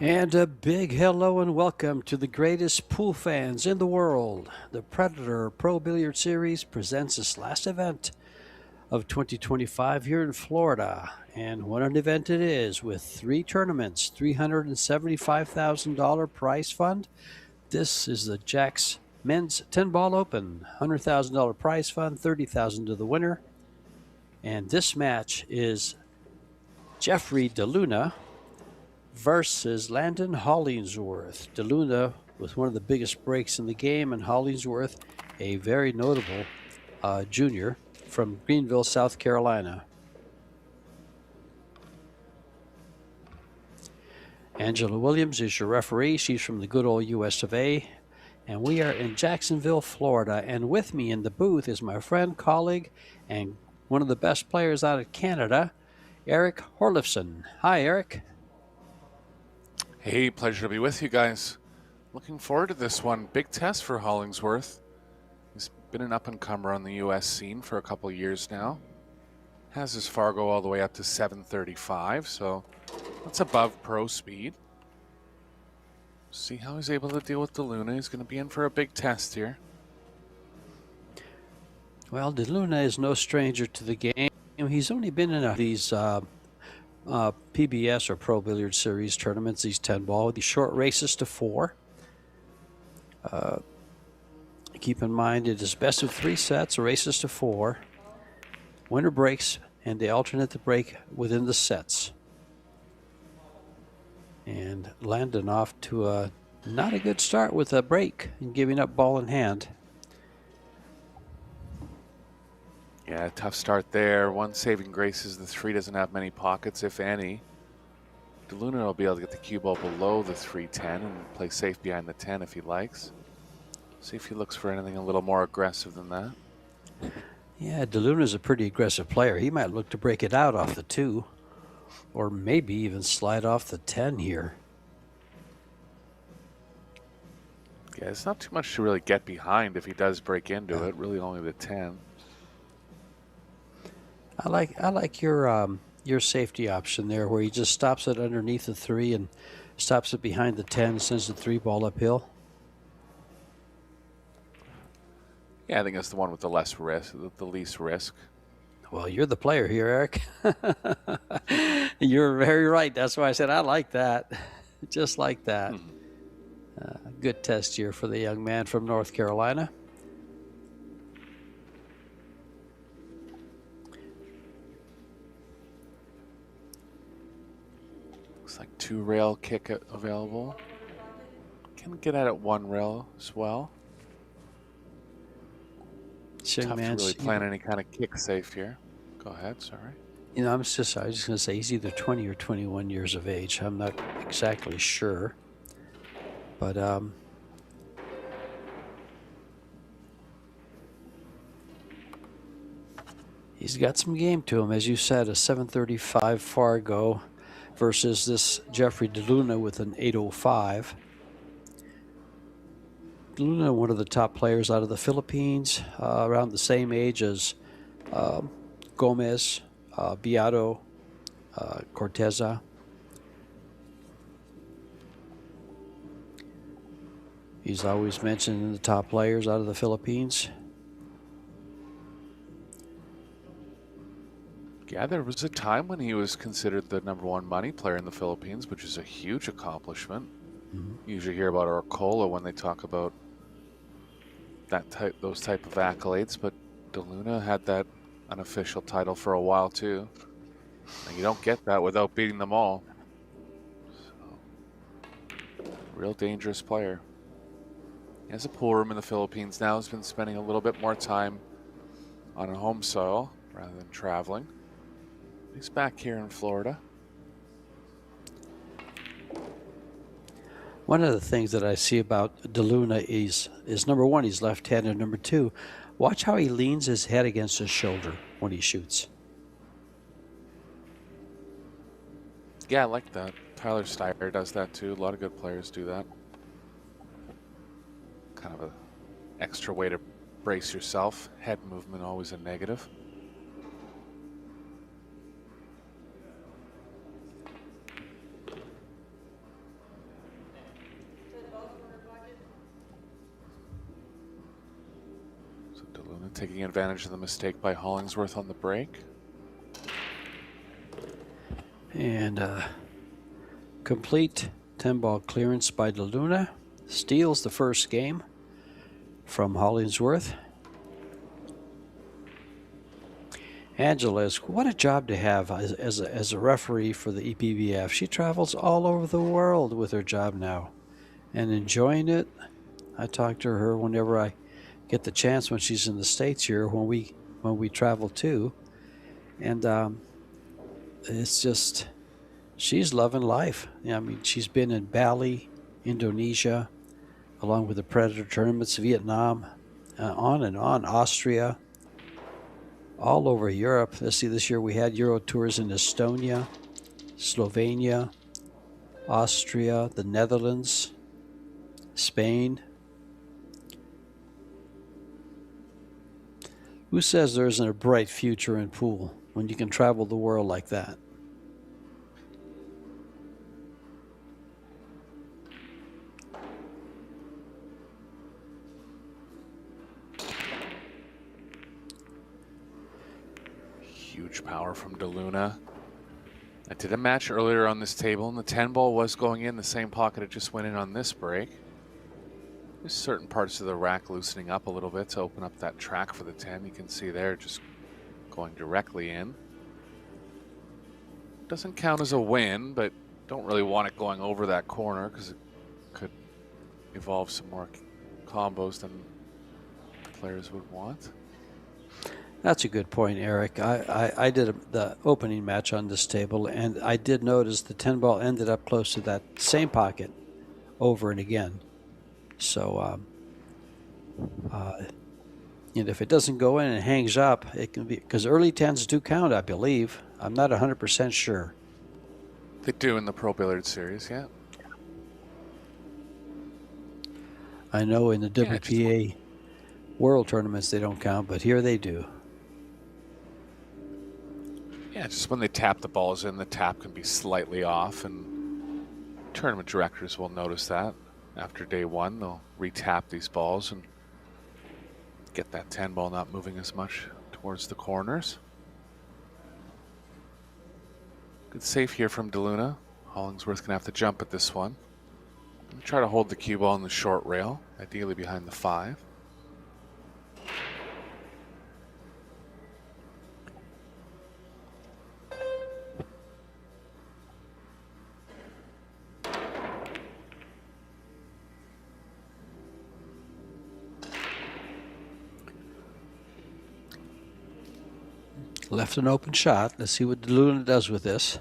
And a big hello and welcome to the greatest pool fans in the world. The Predator Pro Billiard Series presents its last event of 2025 here in Florida. And what an event it is with three tournaments, $375,000 prize fund. This is the Jack's Men's 10 Ball Open, $100,000 prize fund, $30,000 to the winner. And this match is Jeffrey DeLuna versus Landon Hollingsworth. DeLuna with one of the biggest breaks in the game, and Hollingsworth, a very notable junior from Greenville, South Carolina. Angela Williams is your referee. She's from the good old US of A. And we are in Jacksonville, Florida. And with me in the booth is my friend, colleague, and one of the best players out of Canada, Eric Horlifson. Hi, Eric. Hey, pleasure to be with you guys. Looking forward to this one. Big test for Hollingsworth. He's been an up-and-comer on the U.S. scene for a couple years now. Has his Fargo all the way up to 735, so that's above pro speed. See how he's able to deal with DeLuna. He's going to be in for a big test here. Well, DeLuna is no stranger to the game. He's only been in these PBS or Pro Billiard Series tournaments, these 10 ball, these short races to 4. Keep in mind it is best of 3 sets, races to 4. Winner breaks, and they alternate the break within the sets. And Landon off to a not a good start with a break and giving up ball in hand. Yeah, tough start there. One saving grace is the 3 doesn't have many pockets, if any. DeLuna will be able to get the cue ball below the 3-10 and play safe behind the 10 if he likes. See if he looks for anything a little more aggressive than that. Yeah, DeLuna's a pretty aggressive player. He might look to break it out off the 2, or maybe even slide off the 10 here. Yeah, it's not too much to really get behind if he does break into it. Really only the 10. I like your safety option there, where he just stops it underneath the 3 and stops it behind the 10, sends the 3 ball uphill. Yeah, I think that's the one with the less risk, the least risk. Well, you're the player here, Eric. You're very right. That's why I said I like that. Just like that. Good test here for the young man from North Carolina. Looks like 2 rail kick available. Can get at it 1 rail as well. Tough to really plan any kind of kick safe here. Go ahead, sorry. You know, I was just going to say he's either 20 or 21 years of age. I'm not exactly sure. But he's got some game to him. As you said, a 735 Fargo versus this Jeffrey DeLuna with an 805. DeLuna, one of the top players out of the Philippines, around the same age as Gomez, Beato, Corteza. He's always mentioned in the top players out of the Philippines. Yeah, there was a time when he was considered the #1 money player in the Philippines, which is a huge accomplishment. You usually hear about Arcos when they talk about those type of accolades, but DeLuna had that unofficial title for a while too. And you don't get that without beating them all. So, real dangerous player. He has a pool room in the Philippines now. He's been spending a little bit more time on a home soil rather than traveling. He's back here in Florida. One of the things that I see about DeLuna is number 1, he's left-handed. Number 2, watch how he leans his head against his shoulder when he shoots. Yeah, I like that. Tyler Steyer does that too. A lot of good players do that. Kind of an extra way to brace yourself. Head movement always a negative. taking advantage of the mistake by Hollingsworth on the break. And complete 10-ball clearance by Duna. Steals the first game from Hollingsworth. Angela, what a job to have as a referee for the EPBF. She travels all over the world with her job now and enjoying it. I talk to her whenever I get the chance when she's in the States here, when we travel too. And it's just, she's loving life. I mean, she's been in Bali, Indonesia, along with the Predator tournaments, Vietnam, on and on, Austria, all over Europe. Let's see, this year we had Euro tours in Estonia, Slovenia, Austria, the Netherlands, Spain. Who says there isn't a bright future in pool when you can travel the world like that? Huge power from Duna. I did a match earlier on this table, and the 10 ball was going in the same pocket it just went in on this break. There's certain parts of the rack loosening up a little bit to open up that track for the 10. You can see there just going directly in. Doesn't count as a win, but don't really want it going over that corner because it could evolve some more combos than players would want. That's a good point, Eric. I did the opening match on this table, and I did notice the 10 ball ended up close to that same pocket over and again. So, and if it doesn't go in and hangs up, it can be, because early 10s do count, I believe. I'm not 100% sure. They do in the Pro Billiard Series, yeah. I know in the WPA World Tournaments they don't count, but here they do. Yeah, just when they tap the balls in, the tap can be slightly off, and tournament directors will notice that. After day one, they'll re-tap these balls and get that 10 ball not moving as much towards the corners. Good save here from Duna. Hollingsworth gonna have to jump at this one. Try to hold the cue ball in the short rail, ideally behind the 5. Left an open shot. Let's see what Duna does with this.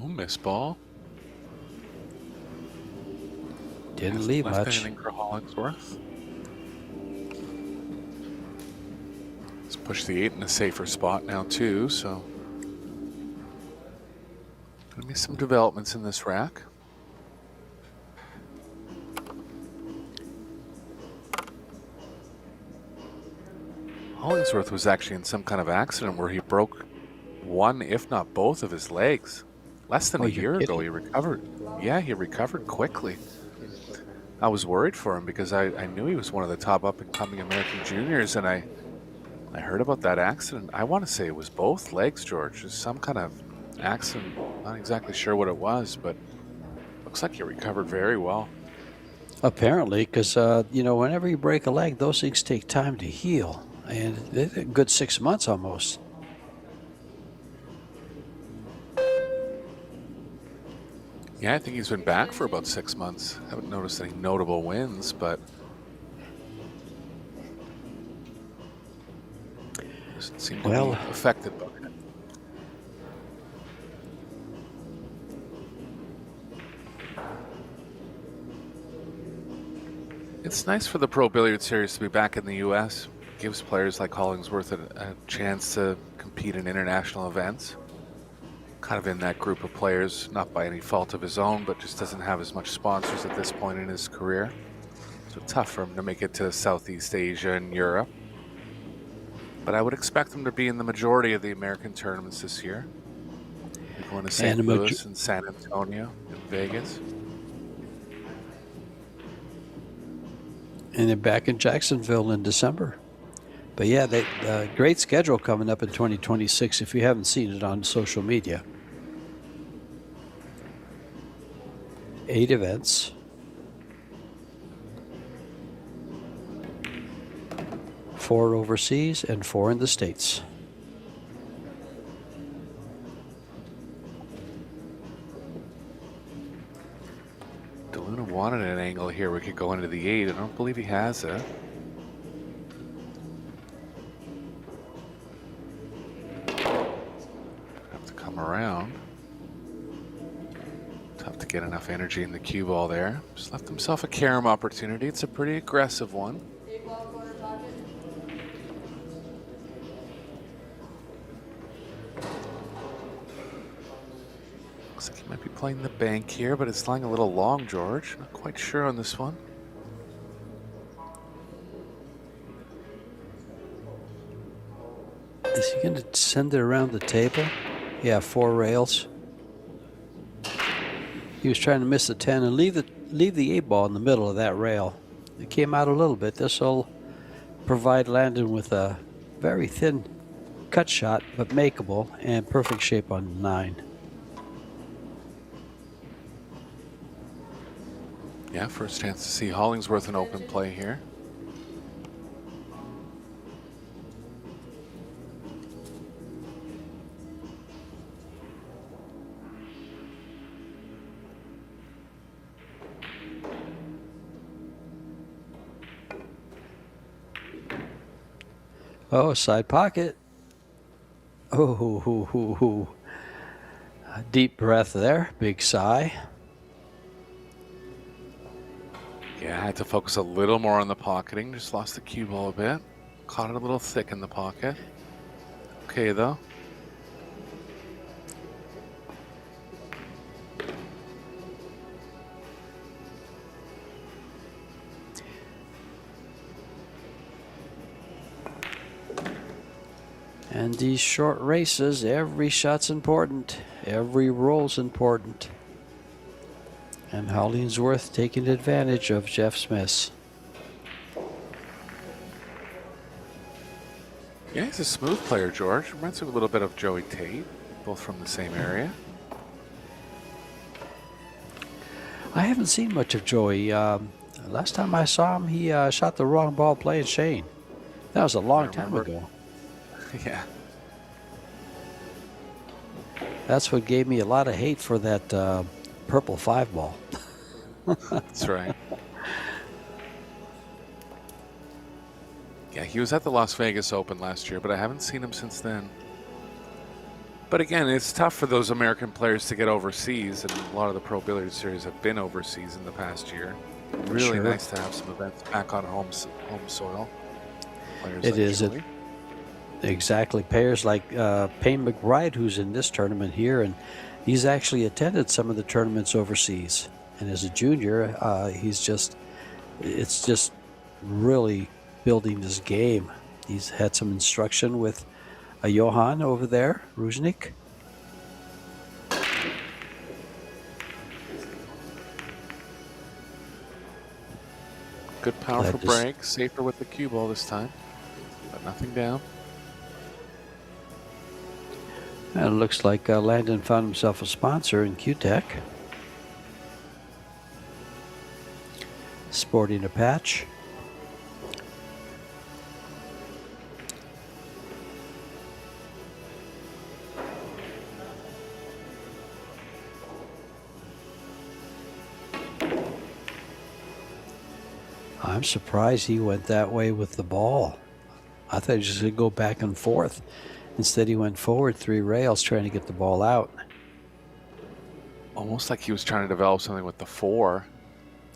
Oh, miss ball. Didn't leave left much. Anything for Hollingsworth. Let's push the 8 in a safer spot now too, so gonna be some developments in this rack. Hollingsworth was actually in some kind of accident where he broke one, if not both, of his legs. Less than a year ago, he recovered. Yeah, he recovered quickly. I was worried for him because I knew he was one of the top up-and-coming American juniors, and I heard about that accident. I want to say it was both legs, George. Just some kind of accident. Not exactly sure what it was, but looks like he recovered very well. Apparently, because, you know, whenever you break a leg, those things take time to heal. And it's a good 6 months almost. Yeah, I think he's been back for about 6 months. Haven't noticed any notable wins, but doesn't seem to be affected by it. It's nice for the Pro Billiard Series to be back in the U.S. Gives players like Hollingsworth a chance to compete in international events. Kind of in that group of players, not by any fault of his own, but just doesn't have as much sponsors at this point in his career. So tough for him to make it to Southeast Asia and Europe. But I would expect him to be in the majority of the American tournaments this year. Going to And St. a Louis and San Antonio and Vegas. And then back in Jacksonville in December. But yeah, great schedule coming up in 2026 if you haven't seen it on social media. 8 events. 4 overseas and 4 in the States. Duna wanted an angle here. We could go into the 8. I don't believe he has it. Have to come around. Tough to get enough energy in the cue ball there. Just left himself a carom opportunity. It's a pretty aggressive one. Looks like he might be playing the bank here, but it's lying a little long, George. Not quite sure on this one. Is he going to send it around the table? Yeah, 4 rails. He was trying to miss the 10 and leave the 8 ball in the middle of that rail. It came out a little bit. This will provide Landon with a very thin cut shot, but makeable and perfect shape on 9. Yeah, first chance to see Hollingsworth in open play here. Oh, side pocket. Oh, a deep breath there. Big sigh. Yeah, I had to focus a little more on the pocketing. Just lost the cue ball a bit. Caught it a little thick in the pocket. Okay, though. And these short races, every shot's important. Every roll's important. And Hollingsworth taking advantage of Jeff Smith. Yeah, he's a smooth player, George. Reminds me a little bit of Joey Tate, both from the same area. I haven't seen much of Joey. Last time I saw him, he shot the wrong ball playing Shane. That was a long time ago. Yeah. That's what gave me a lot of hate for that purple 5 ball. That's right. Yeah, he was at the Las Vegas Open last year, but I haven't seen him since then. But again, it's tough for those American players to get overseas, and a lot of the Pro Billiard Series have been overseas in the past year. Really Sure. nice to have some events back on home soil. Players It like is. Joey. Exactly. Players like Payne McBride, who's in this tournament here, and he's actually attended some of the tournaments overseas. And as a junior, it's just really building his game. He's had some instruction with Johan over there, Ruznik. Good powerful break. Safer with the cue ball this time, but nothing down. And it looks like Landon found himself a sponsor in Q-Tech. Sporting a patch. I'm surprised he went that way with the ball. I thought he was just going to go back and forth. Instead, he went forward 3 rails trying to get the ball out. Almost like he was trying to develop something with the 4.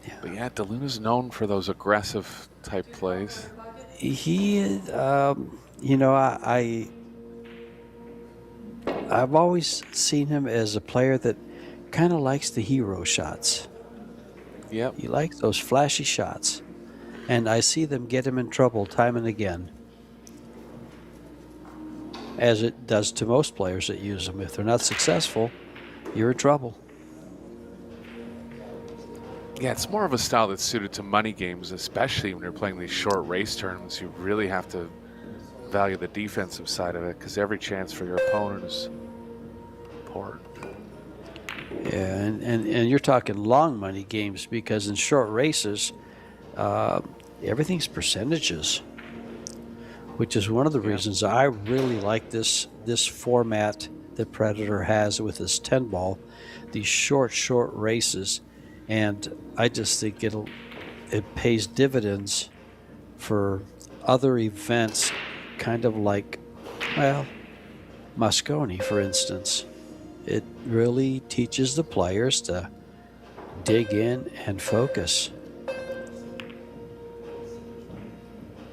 Yeah. But yeah, DeLuna's known for those aggressive type plays. He, I've always seen him as a player that kind of likes the hero shots. Yep. He likes those flashy shots. And I see them get him in trouble time and again. As it does to most players that use them. If they're not successful, you're in trouble. Yeah, it's more of a style that's suited to money games, especially when you're playing these short race tournaments. You really have to value the defensive side of it because every chance for your opponent is important. Yeah, and you're talking long money games because in short races, everything's percentages, which is one of the reasons I really like this format that Predator has with this 10 ball, these short races, and I just think it pays dividends for other events, kind of like, well, Moscone, for instance. It really teaches the players to dig in and focus.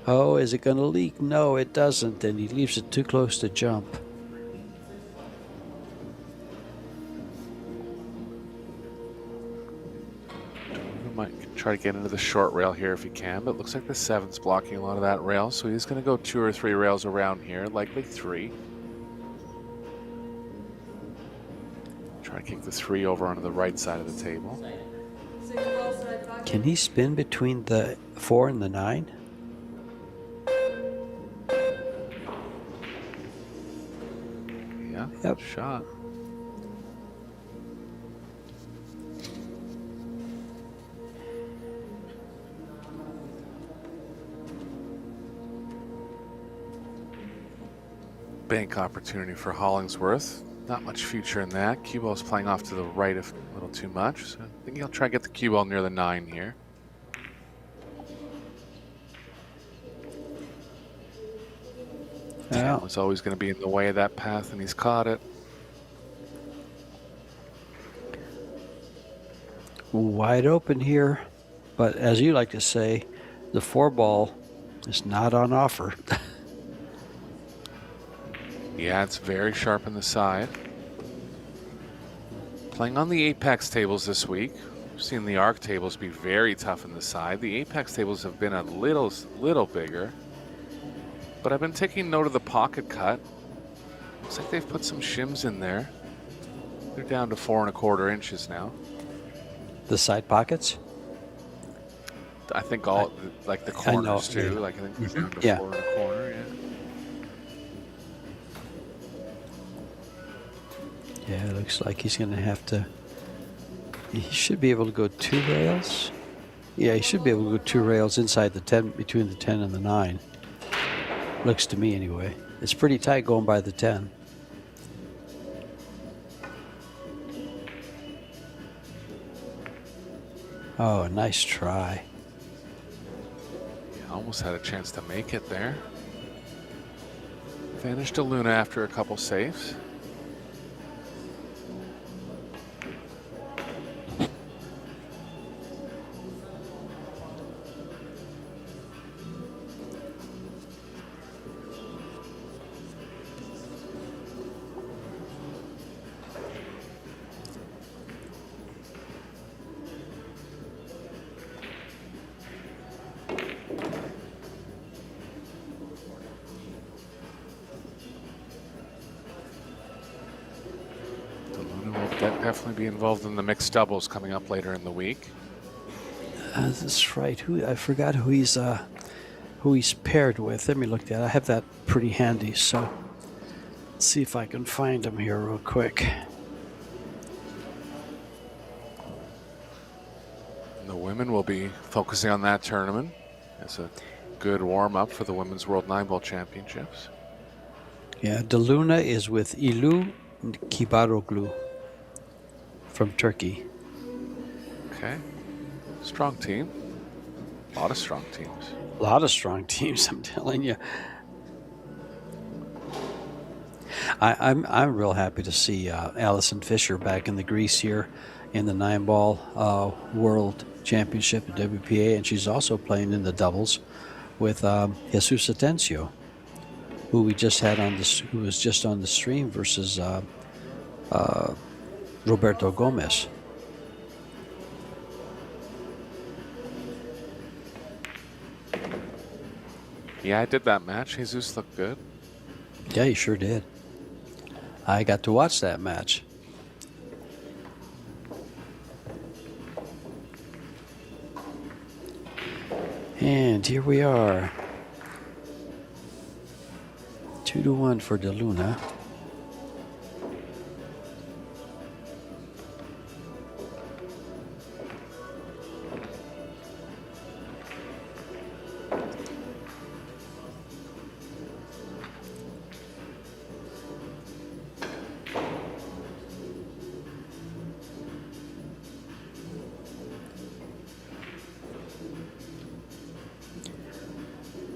Oh, is it going to leak? No, it doesn't, and he leaves it too close to jump. We might try to get into the short rail here if he can, but it looks like the 7's blocking a lot of that rail, so he's going to go 2 or 3 rails around here, likely 3. Try to kick the 3 over onto the right side of the table. Can he spin between the 4 and the 9? Yeah, Yep. Shot. Bank opportunity for Hollingsworth. Not much future in that. Cue ball's playing off to the right a little too much, so I think he'll try to get the cue ball near the 9 here. Yeah. Was always going to be in the way of that path, and he's caught it. Wide open here, but as you like to say, the 4 ball is not on offer. Yeah, it's very sharp in the side. Playing on the Apex tables this week. We've seen the Arc tables be very tough in the side. The Apex tables have been a little bigger. But I've been taking note of the pocket cut. Looks like they've put some shims in there. They're down to 4 1/4 inches now. The side pockets? I think all, like the corners too. Yeah. Like I think they're down to Yeah. 4 1/4, yeah. Yeah, it looks like he's going to have to. He should be able to go 2 rails. Yeah, he should be able to go 2 rails inside the 10, between the 10 and the 9. Looks to me anyway. It's pretty tight going by the 10. Oh, nice try. Yeah, almost had a chance to make it there. Vanished to Luna after a couple saves. Definitely be involved in the mixed doubles coming up later in the week. That's right. I forgot who he's paired with. Let me look at that. I have that pretty handy, so let's see if I can find him here real quick. And the women will be focusing on that tournament as a good warm-up for the Women's World 9-Ball Championships. Yeah, De Luna is with Ilu Kibaroglu from Turkey. Okay. Strong team. A lot of strong teams. A lot of strong teams, I'm telling you. I'm real happy to see Allison Fisher back in the grease here in the 9-ball World Championship at WPA, and she's also playing in the doubles with Jesus Atencio, who we just had on this, who was just on the stream versus Roberto Gomez. Yeah, I did that match. Jesus looked good. Yeah, he sure did. I got to watch that match. And here we are. 2-1 for Duna.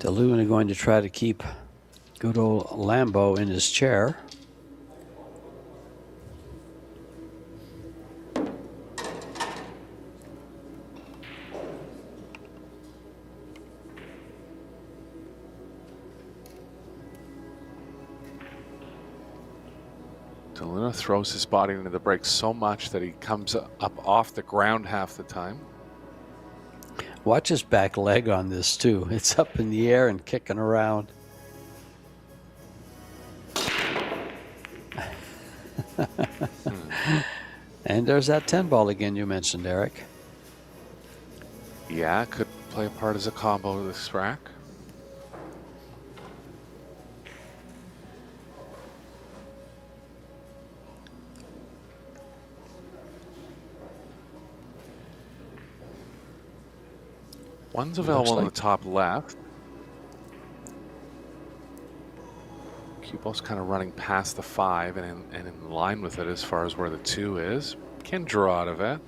Luna going to try to keep good old Lambo in his chair. Luna throws his body into the break so much that he comes up off the ground half the time. Watch his back leg on this too. It's up in the air and kicking around. And there's that 10 ball again you mentioned, Eric. Yeah, could play a part as a combo with this rack. One's available in the top left. Cue ball's kind of running past the 5 and in line with it as far as where the 2 is. Can draw out of it.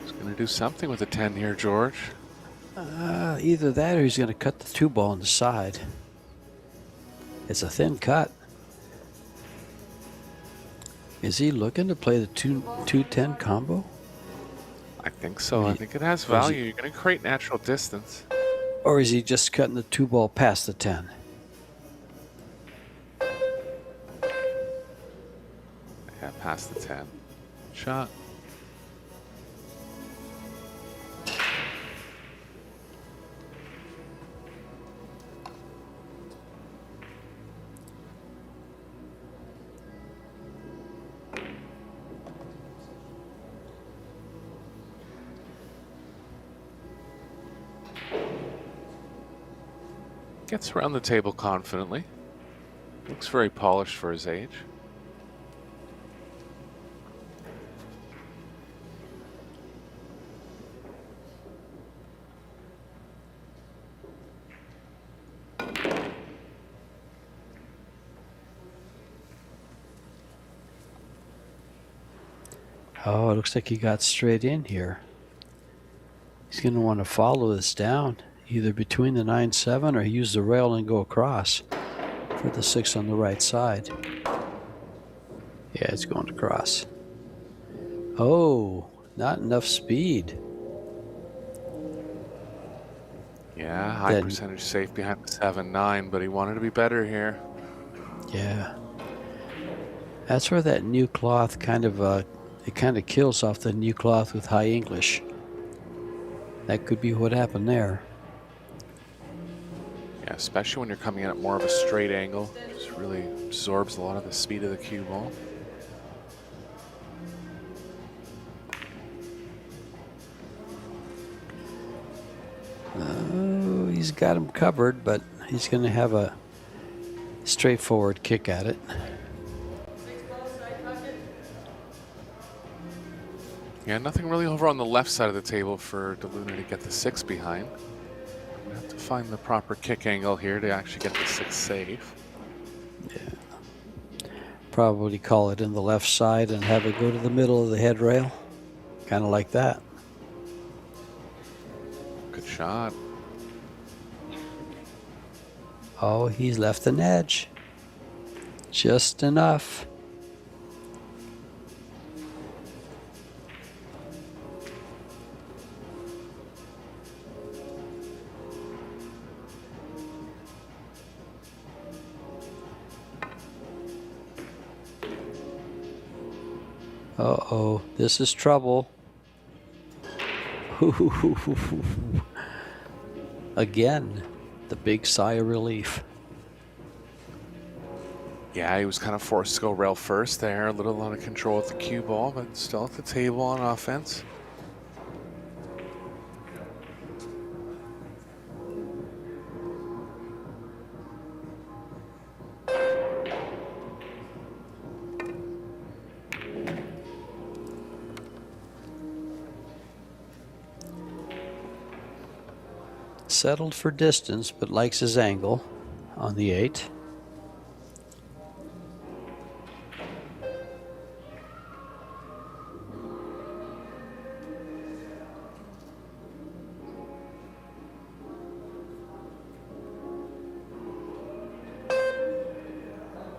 He's going to do something with the 10 here, George. Either that or he's going to cut the 2 ball on the side. It's a thin cut. Is he looking to play the 2-10 combo? I think so. I think it has value. You're going to create natural distance. Or is he just cutting the 2 ball past the 10? Yeah, past the 10. Shot. Gets around the table confidently. Looks very polished for his age. Oh, it looks like he got straight in here. He's going to want to follow this down, either between the 9-7 or use the rail and go across for the 6 on the right side. Yeah, it's going across. Oh, not enough speed. Yeah, high percentage safe behind the 7-9, but he wanted to be better here. Yeah. That's where that new cloth kind of, it kind of kills off the new cloth with high English. That could be what happened there. Yeah, especially when you're coming in at more of a straight angle. Just really absorbs a lot of the speed of the cue ball. Oh, he's got him covered, but he's going to have a straightforward kick at it. Yeah, nothing really over on the left side of the table for Duna to get the 6 behind. We have to find the proper kick angle here to actually get the 6 safe. Yeah. Probably call it in the left side and have it go to the middle of the head rail. Kind of like that. Good shot. Oh, he's left an edge. Just enough. Uh-oh, this is trouble. Again, the big sigh of relief. Yeah, he was kind of forced to go rail first there, a little out of control with the cue ball, but still at the table on offense. Settled for distance, but likes his angle on the 8.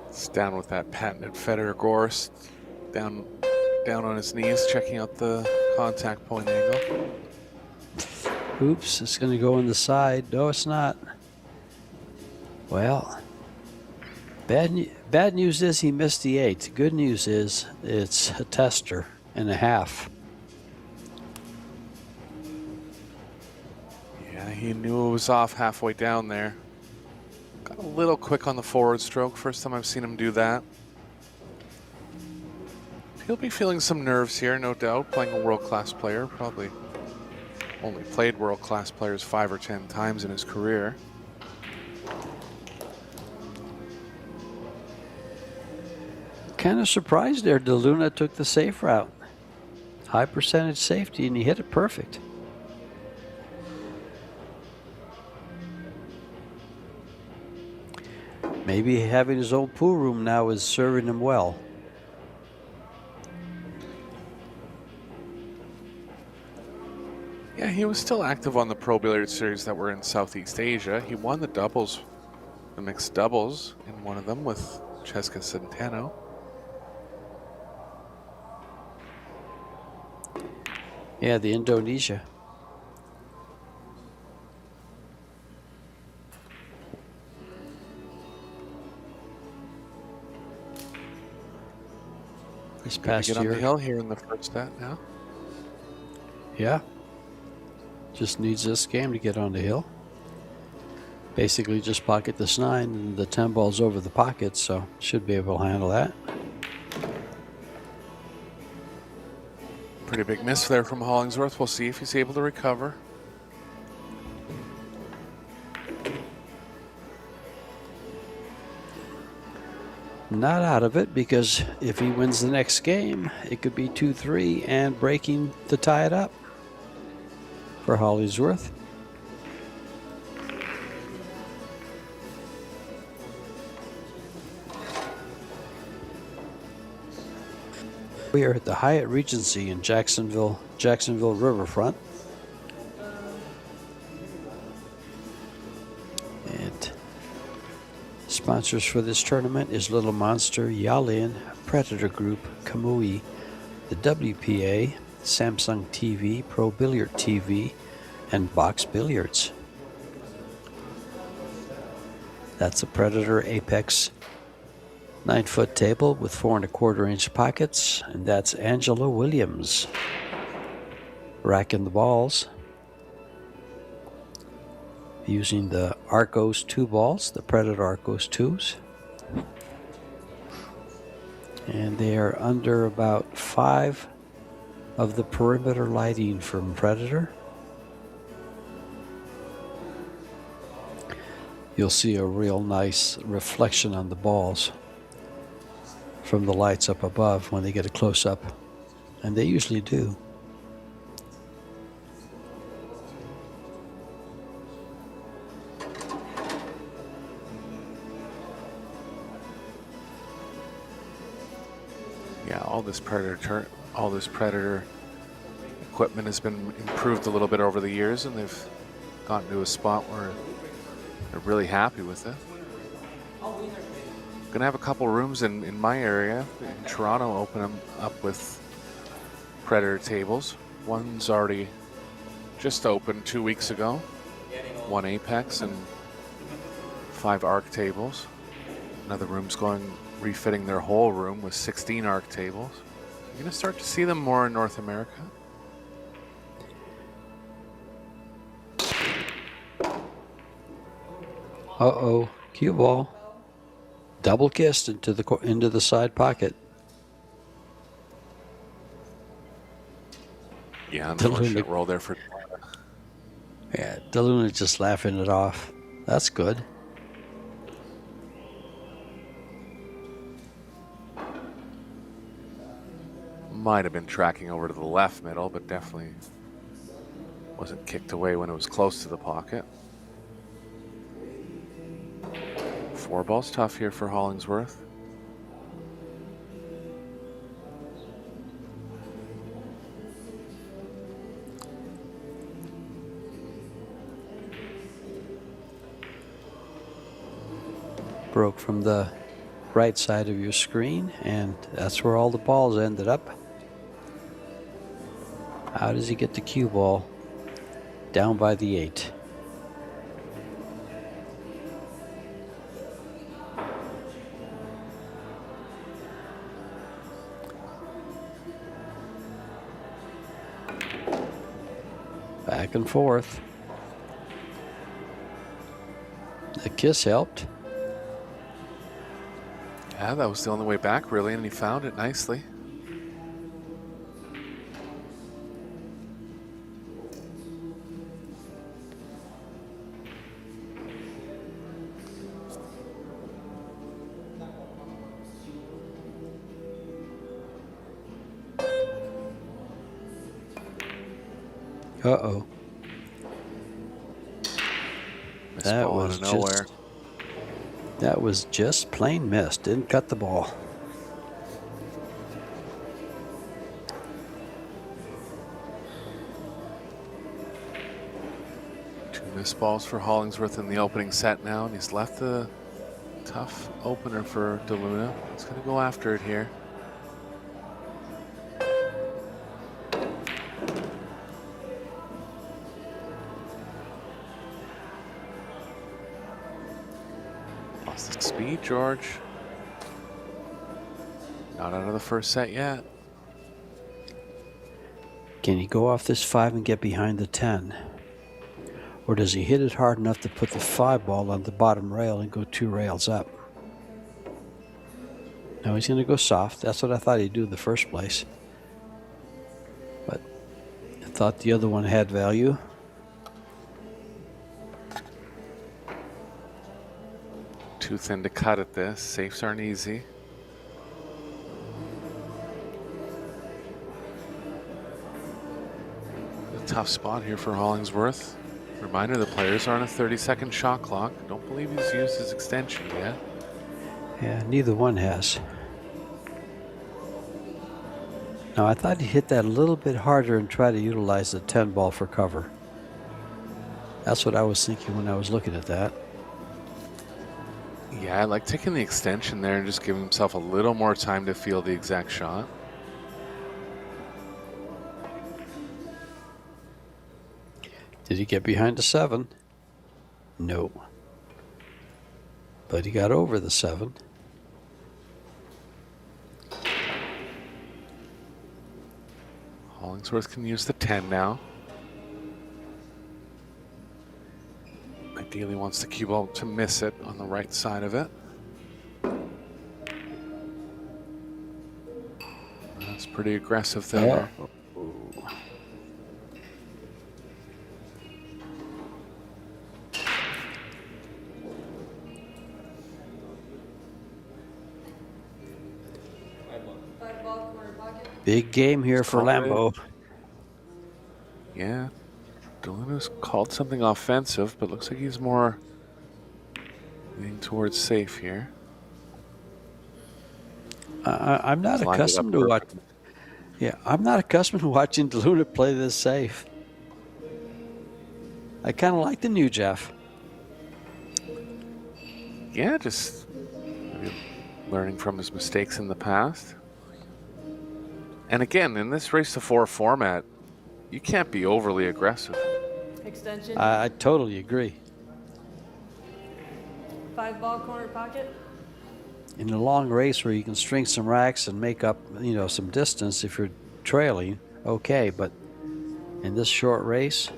It's down with that patented Federer gorse, down on his knees, checking out the contact point angle. Oops, it's going to go in the side. No, it's not. Well, bad news is he missed the 8. Good news is it's a tester and a half. Yeah, he knew it was off halfway down there. Got a little quick on the forward stroke. First time I've seen him do that. He'll be feeling some nerves here, no doubt, playing a world-class player. Probably only played world-class players 5 or 10 times in his career. Kind of surprised there. Duna took the safe route. High percentage safety, and he hit it perfect. Maybe having his own pool room now is serving him well. Yeah, he was still active on the Pro Billiard series that were in Southeast Asia. He won the doubles, the mixed doubles in one of them with Cheska Centeno. Yeah, the Indonesia. This past year. Get on the year. hill here in the first set now. Yeah. Just needs this game to get on the hill. Basically just pocket this 9 and the 10 ball's over the pocket, so should be able to handle that. Pretty big miss there from Hollingsworth. We'll see if he's able to recover. Not out of it, because if he wins the next game, it could be 2-3 and breaking to tie it up for Hollingsworth. We are at the Hyatt Regency in Jacksonville Riverfront. And sponsors for this tournament is Little Monster, Yalin, Predator Group, Kamui, the WPA, Samsung TV, Pro Billiard TV, and Box Billiards. That's a Predator Apex 9-foot table with 4 1/4 inch pockets, and that's Angela Williams. Racking the balls using the Arcos 2 balls, the Predator Arcos 2s. And they are under about 5 of the perimeter lighting from Predator. You'll see a real nice reflection on the balls from the lights up above when they get a close-up, and they usually do. Yeah, all this Predator equipment has been improved a little bit over the years, and they've gotten to a spot where they're really happy with it. Gonna have a couple rooms in my area in Toronto open them up with Predator tables. One's already just opened 2 weeks ago. 1 Apex and 5 Arc tables. Another room's refitting their whole room with 16 Arc tables. You're gonna start to see them more in North America. Uh-oh, cue ball. Double kissed into the side pocket. Yeah, unfortunate roll there for. Yeah, Duna just laughing it off. That's good. Might have been tracking over to the left middle, but definitely wasn't kicked away when it was close to the pocket. 4 balls tough here for Hollingsworth. Broke from the right side of your screen, and that's where all the balls ended up. How does he get the cue ball? Down by the 8. Back and forth. The kiss helped. Yeah, that was the only way back, really, and he found it nicely. Uh-oh. That was nowhere. That was just plain missed. Didn't cut the ball. Two missed balls for Hollingsworth in the opening set now, and he's left the tough opener for Duna. He's going to go after it here. Lost its speed, George. Not out of the first set yet. Can he go off this 5 and get behind the 10? Or does he hit it hard enough to put the 5 ball on the bottom rail and go 2 rails up? No, he's going to go soft. That's what I thought he'd do in the first place. But I thought the other one had value. Too thin to cut at this. Safes aren't easy. A tough spot here for Hollingsworth. Reminder, the players are on a 30-second shot clock. Don't believe he's used his extension yet. Yeah, neither one has. Now, I thought he hit that a little bit harder and try to utilize the 10 ball for cover. That's what I was thinking when I was looking at that. Yeah, I like taking the extension there and just giving himself a little more time to feel the exact shot. Did he get behind the 7? No. But he got over the 7. Hollingsworth can use the 10 now. Ideally wants the cue ball to miss it on the right side of it. That's pretty aggressive there. Oh. Big game here for Lambeau. Yeah. Duna's called something offensive, but looks like he's more leaning towards safe here. I'm not accustomed to watch. Yeah, I'm not accustomed to watching Duna play this safe. I kind of like the new Jeff. Yeah, just maybe learning from his mistakes in the past. And again, in this race to 4 format, you can't be overly aggressive. Extension. I totally agree. 5 ball corner pocket. In a long race where you can string some racks and make up, some distance if you're trailing, okay. But in this short race,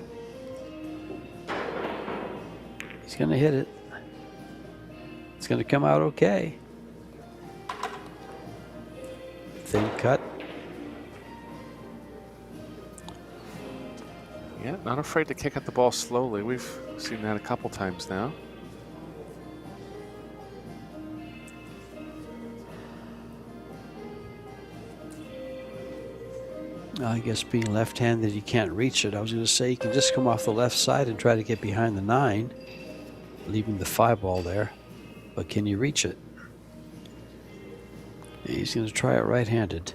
he's going to hit it. It's going to come out okay. thin cut. Yeah, not afraid to kick at the ball slowly. We've seen that a couple times now. I guess being left-handed, you can't reach it. I was going to say you can just come off the left side and try to get behind the 9, leaving the 5 ball there. But can you reach it? He's going to try it right-handed.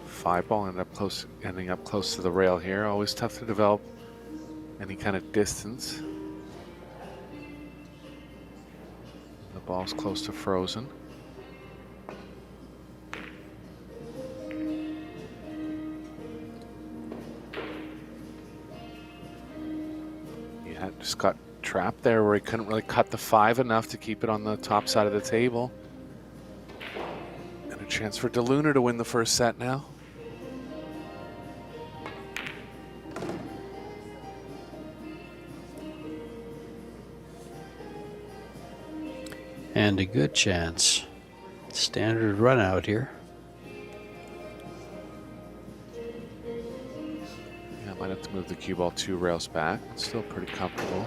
Five ball ending up close to the rail here. Always tough to develop any kind of distance. The ball's close to frozen. Yeah, just got trapped there where he couldn't really cut the 5 enough to keep it on the top side of the table. And a chance for Duna to win the first set now. And a good chance. Standard run out here. Yeah, might have to move the cue ball 2 rails back. It's still pretty comfortable.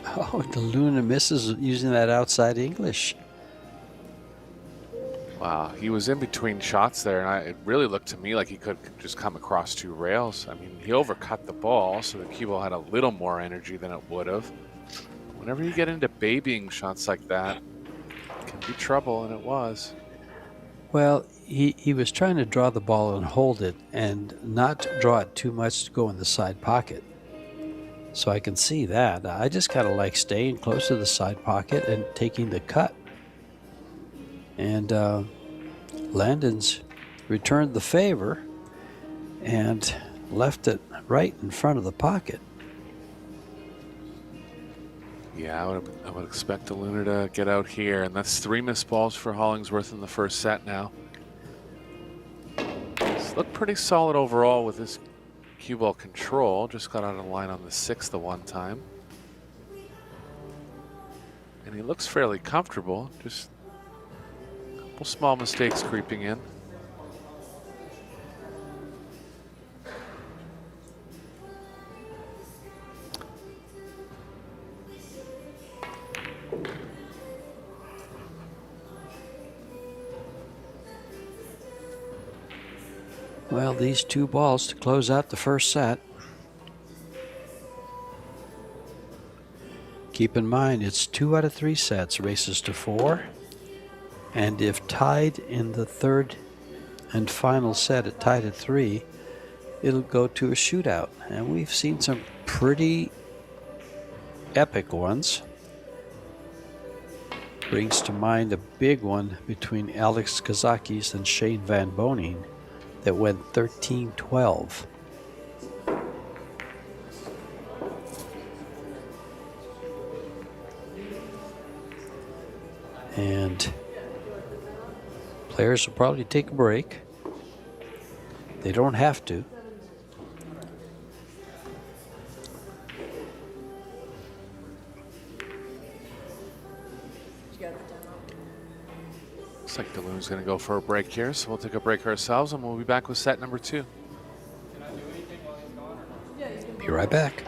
Oh, Duna misses using that outside English. Wow, he was in between shots there, and it really looked to me like he could just come across 2 rails. I mean, he overcut the ball, so the cue ball had a little more energy than it would have. Whenever you get into babying shots like that, it can be trouble, and it was. Well, he was trying to draw the ball and hold it and not draw it too much to go in the side pocket. So I can see that. I just kind of like staying close to the side pocket and taking the cut. And Landon's returned the favor and left it right in front of the pocket. Yeah, I would expect Duna to get out here, and that's 3 missed balls for Hollingsworth in the first set now. It's looked pretty solid overall with his cue ball control. Just got out of line on the 6th the one time. And he looks fairly comfortable, just a couple small mistakes creeping in. Well, these 2 balls to close out the first set. Keep in mind, it's 2 out of 3 sets, races to 4. And if tied in the 3rd and final set, it tied at 3, it'll go to a shootout. And we've seen some pretty epic ones. Brings to mind a big one between Alex Kazakis and Shane Van Boning that went 13-12. And players will probably take a break. They don't have to. Looks like Duna's going to go for a break here, so we'll take a break ourselves, and we'll be back with set number 2. Be right back.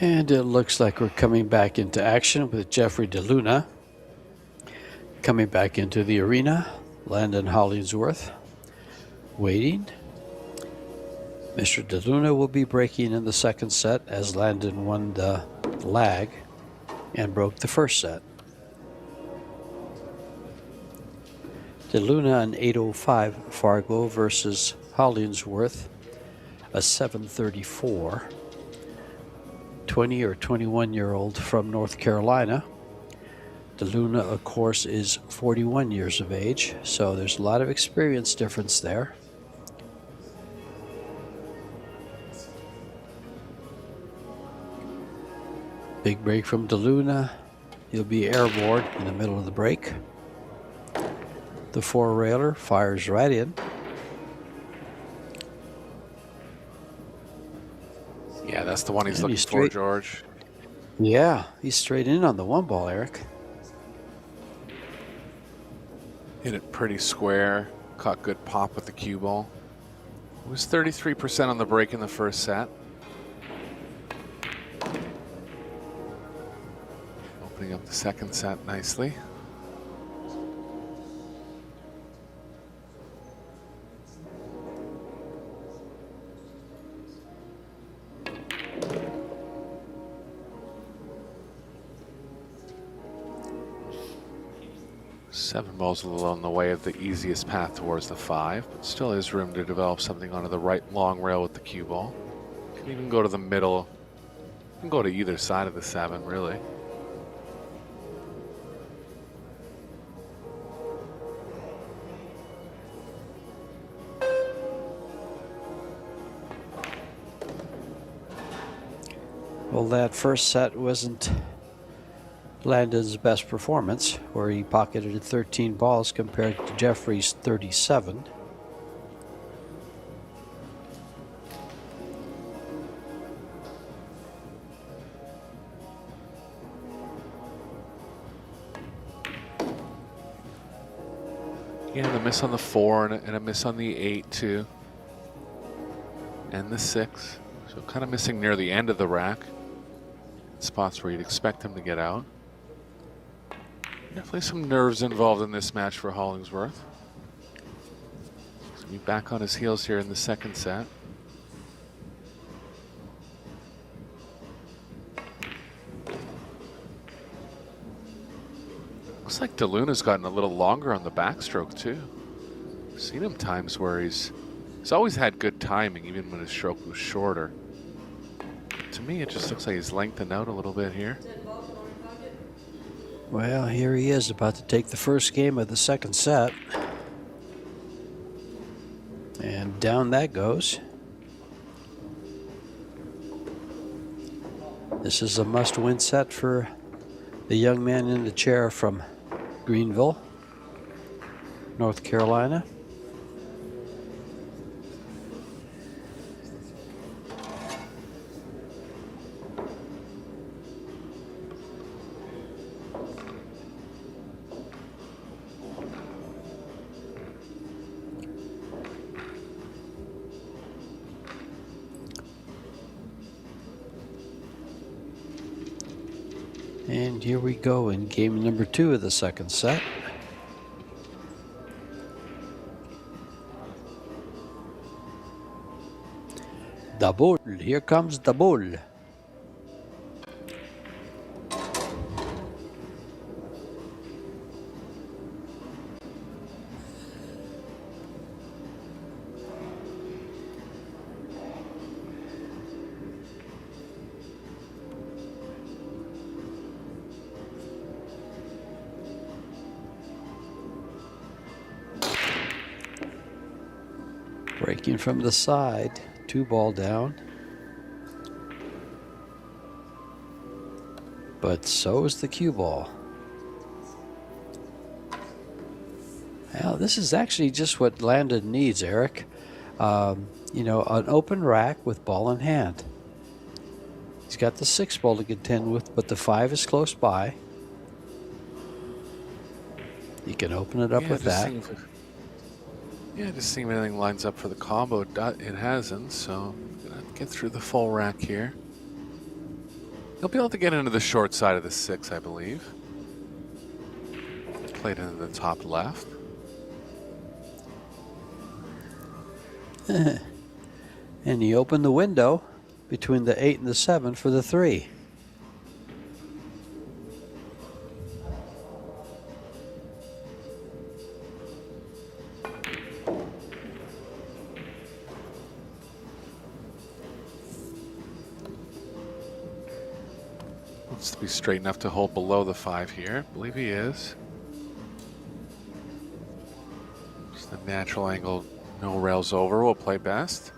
And it looks like we're coming back into action with Jeffrey DeLuna coming back into the arena. Landon Hollingsworth waiting. Mr. DeLuna will be breaking in the second set as Landon won the lag and broke the first set. DeLuna an 805 Fargo versus Hollingsworth a 734. 20 or 21-year-old from North Carolina. DeLuna, of course, is 41 years of age, so there's a lot of experience difference there. Big break from DeLuna. He'll be airborne in the middle of the break. The four-railer fires right in. Yeah, that's the one he's And looking he's for, straight. George. Yeah, he's straight in on the one ball, Eric. Hit it pretty square. Caught good pop with the cue ball. It was 33% on the break in the first set. Opening up the second set nicely. Seven balls a little on the way of the easiest path towards the five, but still is room to develop something onto the right long rail with the cue ball. Can even go to the middle. Can go to either side of the seven, really. Well, that first set wasn't Landon's best performance, where he pocketed 13 balls compared to Jeffrey's 37. Yeah, the miss on the 4 and a miss on the 8 too. And the 6. So kind of missing near the end of the rack. Spots where you'd expect him to get out. Definitely some nerves involved in this match for Hollingsworth. He's gonna be back on his heels here in the second set. Looks like DeLuna's gotten a little longer on the backstroke too. I've seen him times where he's always had good timing, even when his stroke was shorter. To me, it just looks like he's lengthened out a little bit here. Well, here he is about to take the first game of the second set. And down that goes. This is a must-win set for the young man in the chair from Greenville, North Carolina. And here we go in game number 2 of the second set. The bull, here comes the bull. Breaking from the side, 2 ball down. But so is the cue ball. Well, this is actually just what Landon needs, Eric. You know, an open rack with ball in hand. He's got the 6 ball to contend with, but the 5 is close by. You can open it up with that. Yeah, just seeing if anything lines up for the combo. It hasn't, so gonna get through the full rack here. He'll be able to get into the short side of the 6, I believe. Played into the top left. And he opened the window between the 8 and the 7 for the 3. Wants to be straight enough to hold below the 5 here. I believe he is. Just a natural angle, no rails over, will play best.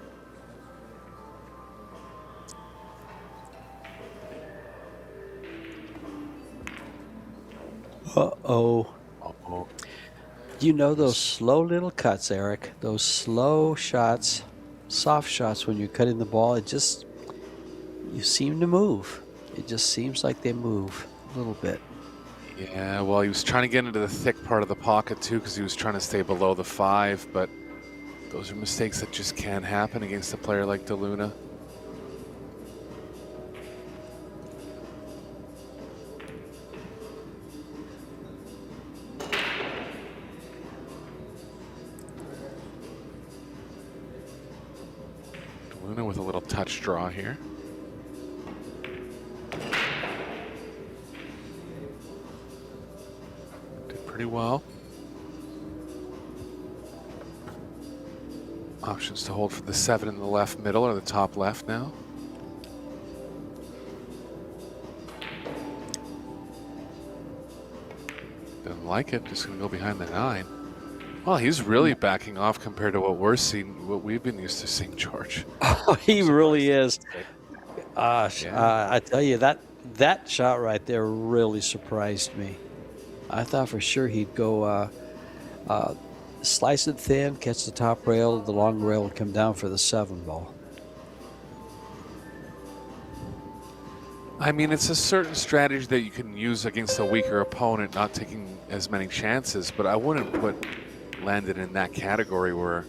Uh-oh. Uh-oh. You know those slow little cuts, Eric? Those slow shots, soft shots when you're cutting the ball, you seem to move. It just seems like they move a little bit. Yeah, well, he was trying to get into the thick part of the pocket too because he was trying to stay below the 5, but those are mistakes that just can't happen against a player like Duna. Duna with a little touch draw here. Pretty well. Options to hold for the 7 in the left middle or the top left now. Doesn't like it, just gonna go behind the 9. Well, he's really backing off compared to what we're seeing, what we've been used to seeing, George. Oh, he really is. Yeah. I tell you, that shot right there really surprised me. I thought for sure he'd go slice it thin, catch the top rail, the long rail would come down for the 7 ball. I mean, it's a certain strategy that you can use against a weaker opponent, not taking as many chances, but I wouldn't put Landon in that category where,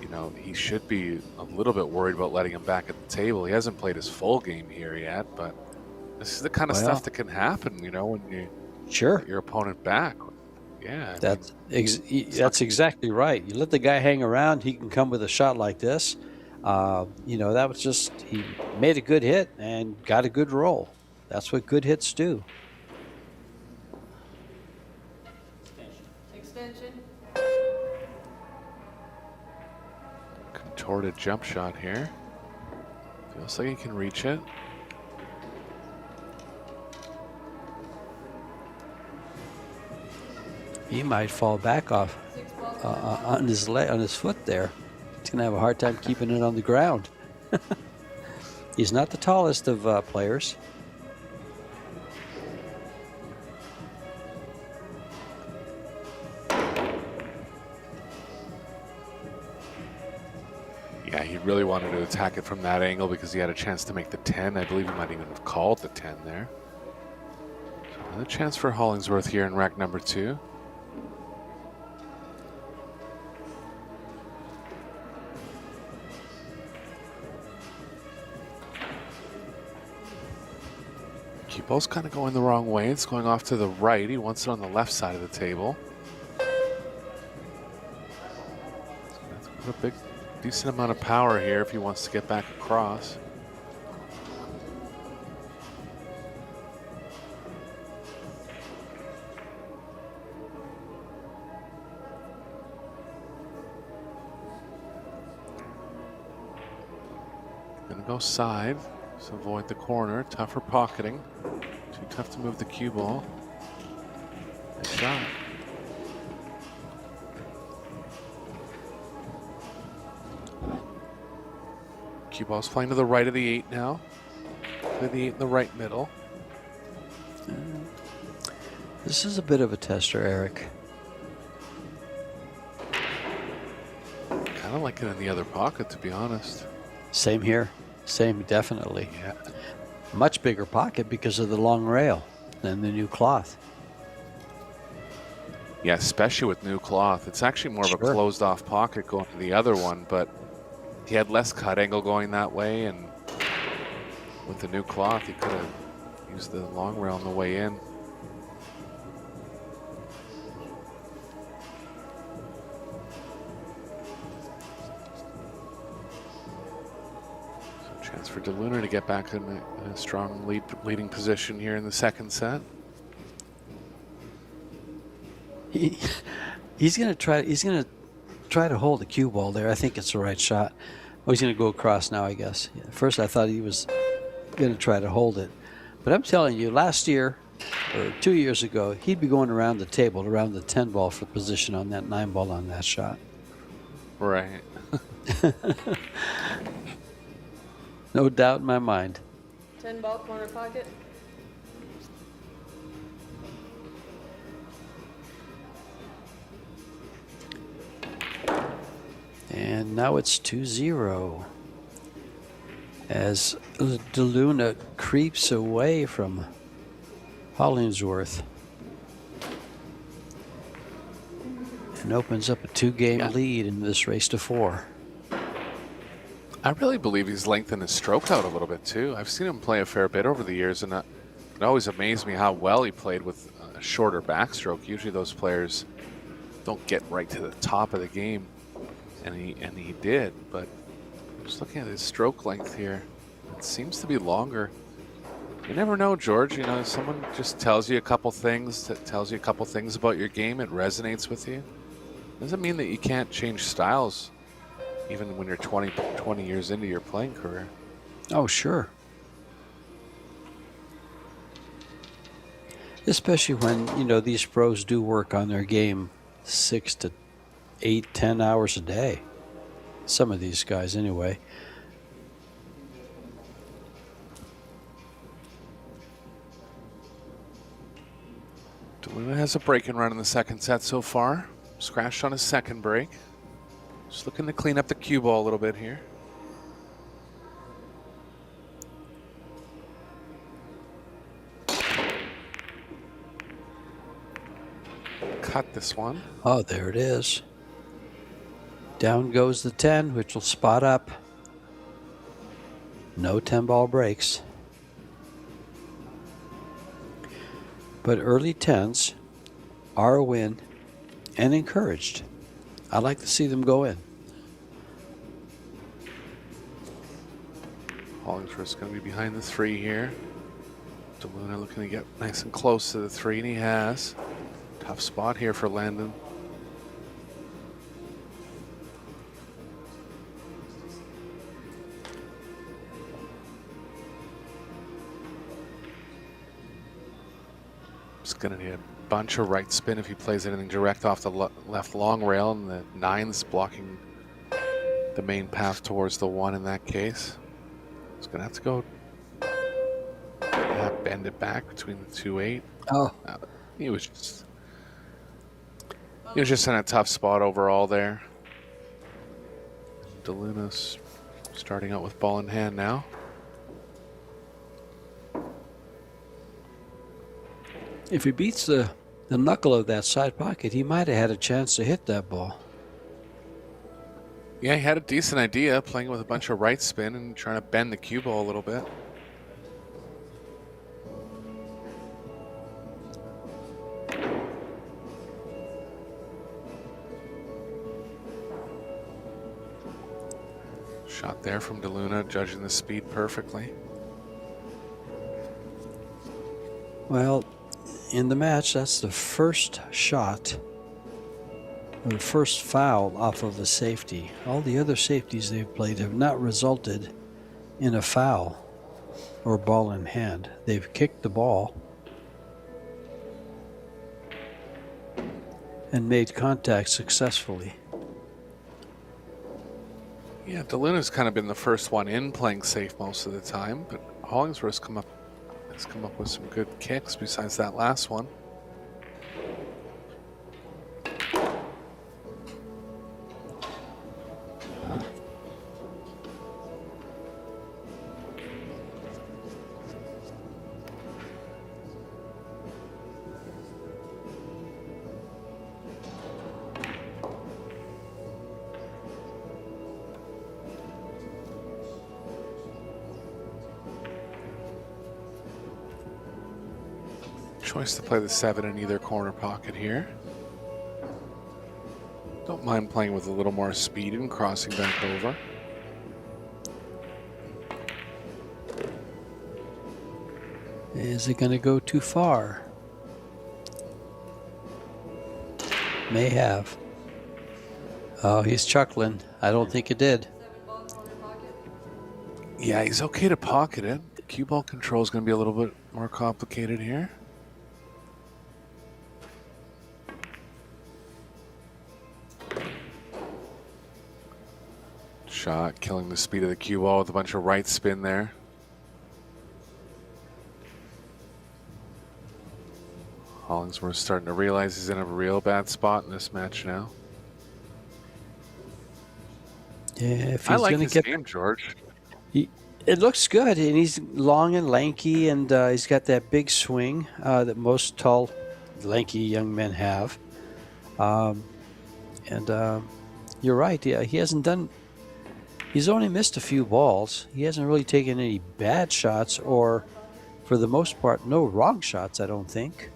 you know, he should be a little bit worried about letting him back at the table. He hasn't played his full game here yet, but this is the kind of stuff that can happen, you know, when you let your opponent back. Yeah. That's exactly right. You let the guy hang around, he can come with a shot like this. You know, that was just, he made a good hit and got a good roll. That's what good hits do. Extension. Contorted jump shot here. Feels like he can reach it. He might fall back off on his leg, on his foot there. He's going to have a hard time keeping it on the ground. He's not the tallest of players. Yeah, he really wanted to attack it from that angle because he had a chance to make the 10. I believe he might even have called the 10 there. So another chance for Hollingsworth here in rack number 2. Cue ball's kind of going the wrong way. It's going off to the right. He wants it on the left side of the table. So that's a big, decent amount of power here if he wants to get back across. Gonna go side. So avoid the corner, tougher pocketing. Too tough to move the cue ball. Nice shot. Cue ball's flying to the right of the 8 now. Play the 8 in the right middle. This is a bit of a tester, Eric. Kind of like it in the other pocket, to be honest. Same here. Same, definitely. Yeah. Much bigger pocket because of the long rail than the new cloth. Yeah, especially with new cloth. It's actually more of a closed off pocket going to the other one, but he had less cut angle going that way, and with the new cloth, he could have Use the long rail on the way in. So chance for Duna to get back in a strong leading position here in the second set. He's gonna try to hold the cue ball there. I think it's the right shot. Oh, he's gonna go across now, I guess. Yeah, first I thought he was gonna try to hold it, but I'm telling you, last year or 2 years ago, he'd be going around the table, around the 10 ball for position on that 9 ball on that shot. Right. No doubt in my mind. 10 ball corner pocket. And now it's 2-0 as Duna creeps away from Hollingsworth and opens up a 2-game lead in this race to 4. I really believe he's lengthened his stroke out a little bit too. I've seen him play a fair bit over the years, and it always amazed me how well he played with a shorter backstroke. Usually those players don't get right to the top of the game, and he did. But just looking at his stroke length here, it seems to be longer. You never know, George. You know, someone just tells you a couple things, about your game. It resonates with you. Doesn't mean that you can't change styles, even when you're 20 years into your playing career. Oh, sure. Especially when, you know, these pros do work on their game 6 to 8, 10 hours a day. Some of these guys, anyway. Duna has a break and run in the second set so far. Scratched on his second break. Just looking to clean up the cue ball a little bit here. Cut this one. Oh, there it is. Down goes the 10, which will spot up. No 10 ball breaks. But early 10s are a win and encouraged. I like to see them go in. Hollingsworth's going to be behind the 3 here. Duna looking to get nice and close to the 3, and he has. Tough spot here for Landon. Just going to need a bunch of right spin if he plays anything direct off the left long rail, and the 9's blocking the main path towards the 1 in that case. He's going to have to go bend it back between the 2-8. Oh. He was just in a tough spot overall there. Duna's starting out with ball in hand now. If he beats the knuckle of that side pocket, he might have had a chance to hit that ball. Yeah, he had a decent idea, playing with a bunch of right spin and trying to bend the cue ball a little bit. Shot there from Duna, judging the speed perfectly. Well, in the match, that's the first shot, or the first foul off of a safety. All the other safeties they've played have not resulted in a foul or ball in hand. They've kicked the ball and made contact successfully. Yeah, Duna's kind of been the first one in playing safe most of the time, but Hollingsworth's come up with some good kicks besides that last one. Choice to play the 7 in either corner pocket here. Don't mind playing with a little more speed and crossing back over. Is it going to go too far? May have. Oh, he's chuckling. I don't think it did. 7-ball corner pocket. Yeah, he's okay to pocket it. Cue ball control is going to be a little bit more complicated here. Shot killing the speed of the cue ball with a bunch of right spin there. Hollingsworth starting to realize he's in a real bad spot in this match now. Yeah, if I he's like going his to get, game, George. it looks good, and he's long and lanky, and he's got that big swing that most tall, lanky young men have. You're right. Yeah, he hasn't done. He's only missed a few balls. He hasn't really taken any bad shots, or, for the most part, no wrong shots. I don't think.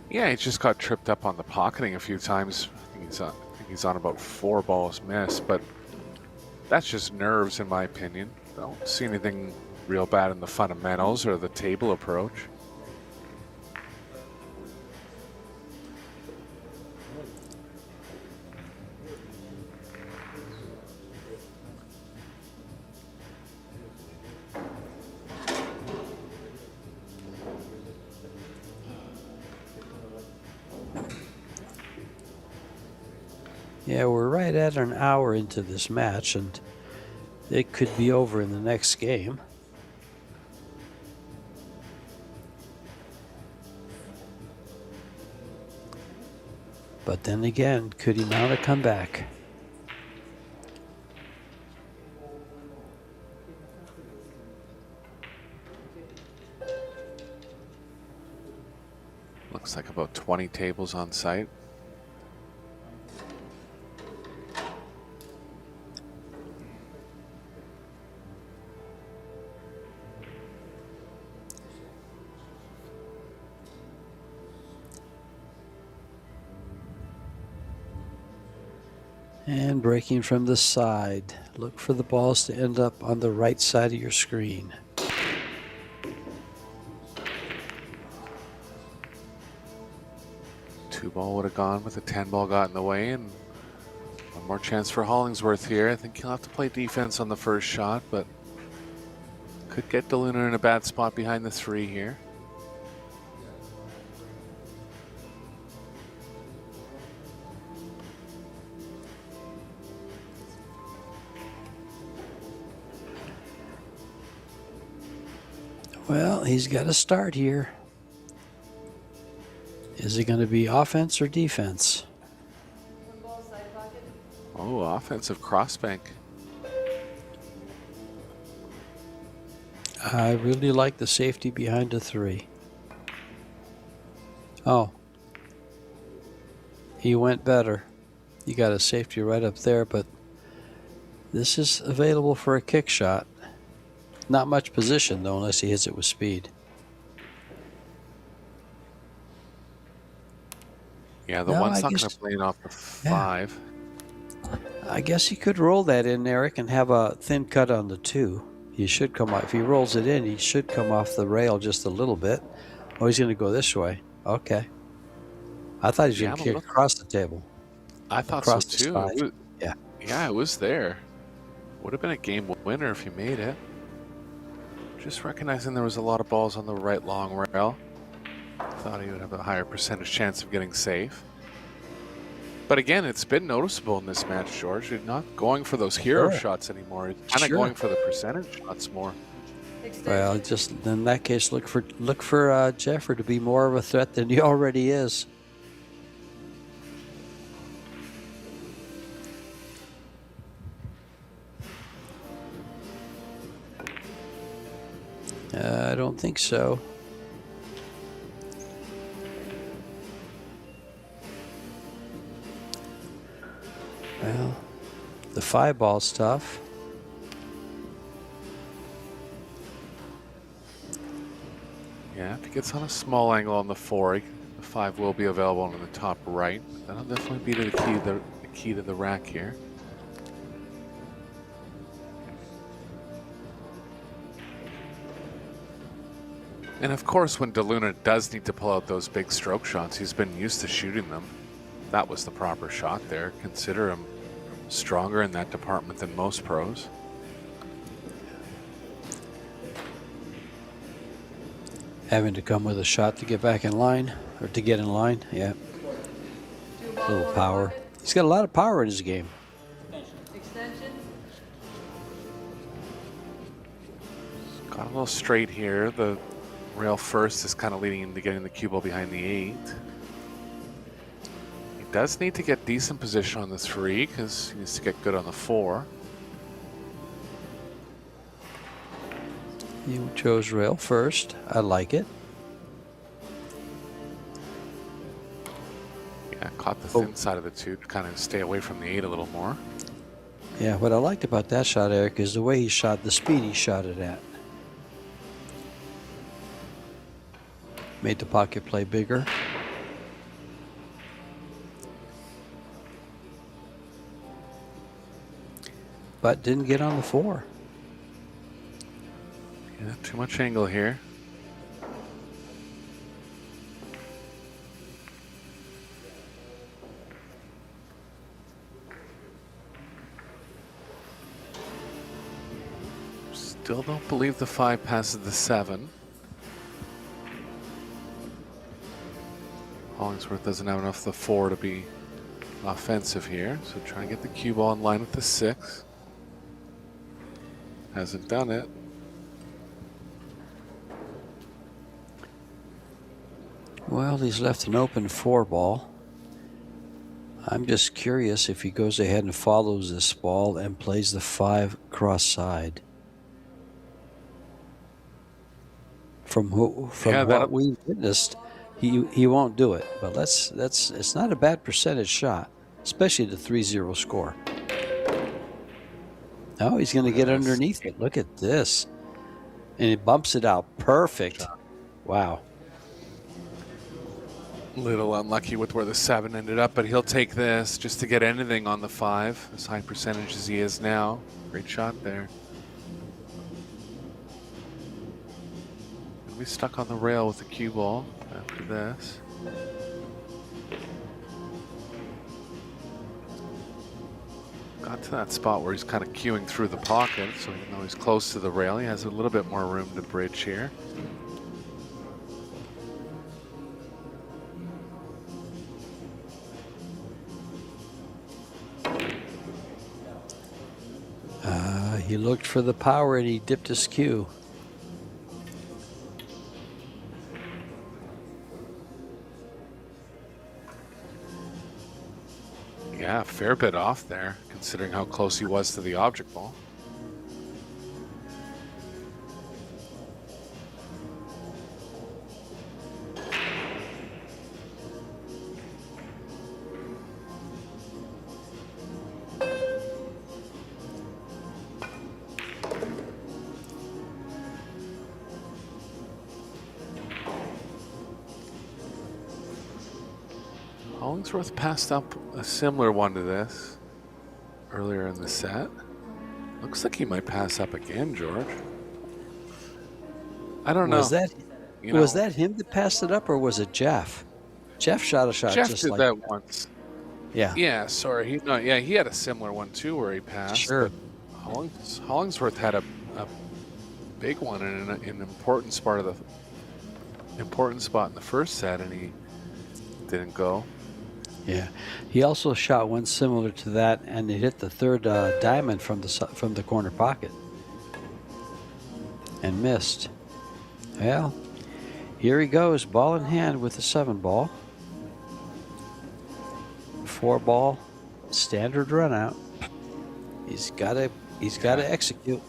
Yeah, he just got tripped up on the pocketing a few times. I think he's on about 4 balls missed, but that's just nerves, in my opinion. I don't see anything real bad in the fundamentals or the table approach. Yeah, we're right at an hour into this match, and it could be over in the next game. But then again, could he mount a comeback? Looks like about 20 tables on site. And breaking from the side. Look for the balls to end up on the right side of your screen. Two ball would have gone, but the 10 ball got in the way, and one more chance for Hollingsworth here. I think he'll have to play defense on the first shot, but could get Duna in a bad spot behind the 3 here. Well, he's got to start here. Is it going to be offense or defense? 1-ball side pocket. Oh, offensive crossbank. I really like the safety behind the 3. Oh. He went better. You got a safety right up there, but this is available for a kick shot. Not much position, though, unless he hits it with speed. Yeah, the No, one's I not guess- going to play it off the 5. I guess he could roll that in, Eric, and have a thin cut on the 2. He should come off. If he rolls it in, he should come off the rail just a little bit. Oh, he's going to go this way. Okay. I thought he was Yeah, going to but kick look- across the table. I thought so Across the too. side. It was- Yeah. Yeah, it was there. Would have been a game winner if he made it. Just recognizing there was a lot of balls on the right long rail. Thought he would have a higher percentage chance of getting safe. But again, it's been noticeable in this match, George. You're not going for those hero Sure. shots anymore. You're kind of Sure. going for the percentage shots more. Extension. Well, just in that case, look for Jeffrey to be more of a threat than he already is. I don't think so. Well, the 5 ball's tough. Yeah, if he gets on a small angle on the 4, the 5 will be available on the top right. That'll definitely be the key to the rack here. And of course, when Duna does need to pull out those big stroke shots, he's been used to shooting them. That was the proper shot there. Consider him stronger in that department than most pros. Having to come with a shot to get back in line, or to get in line. Yeah, a little power. He's got a lot of power in his game. Extension. Got a little straight here. The rail first is kind of leading into getting the cue ball behind the 8. He does need to get decent position on this 3 because he needs to get good on the 4. You chose rail first. I like it. Yeah, caught the thin side of the 2 to kind of stay away from the 8 a little more. Yeah, what I liked about that shot, Eric, is the way he shot, the speed he shot it at. Made the pocket play bigger. But didn't get on the 4. Yeah, too much angle here. Still don't believe the 5 passes the 7. Hollingsworth doesn't have enough of the 4 to be offensive here, so trying to get the cue ball in line with the 6. Hasn't done it. Well, he's left an open 4 ball. I'm just curious if he goes ahead and follows this ball and plays the 5 cross side. From what we witnessed, he won't do it. But it's not a bad percentage shot, especially the 3-0 score. No, he's going to get underneath it. Look at this. And he bumps it out. Perfect. Wow. Little unlucky with where the 7 ended up, but he'll take this just to get anything on the 5, as high percentage as he is now. Great shot there. He'll be stuck on the rail with the cue ball after this. Got to that spot where he's kind of cueing through the pocket, so even though he's close to the rail, he has a little bit more room to bridge here. He looked for the power and he dipped his cue. Yeah, a fair bit off there, considering how close he was to the object ball. Hollingsworth passed up a similar one to this earlier in the set. Looks like he might pass up again, George. I don't know. Was that him that passed it up, or was it Jeff? Jeff shot a shot Jeff just did like that once. Yeah. Yeah, sorry. He had a similar one too where he passed. Sure. But Hollingsworth had a big one in an important spot in the first set, and he didn't go. Yeah, he also shot one similar to that, and it hit the 3rd diamond from the corner pocket, and missed. Well, here he goes, ball in hand with the 7 ball, 4 ball, standard run out. He's got to execute.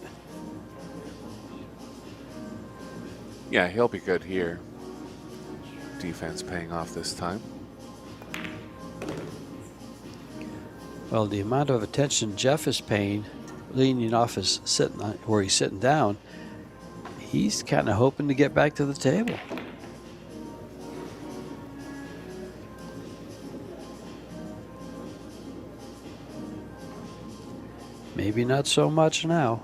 Yeah, he'll be good here. Defense paying off this time. Well, the amount of attention Jeff is paying, leaning off his where he's sitting down, He's kind of hoping to get back to the table. Maybe not so much now.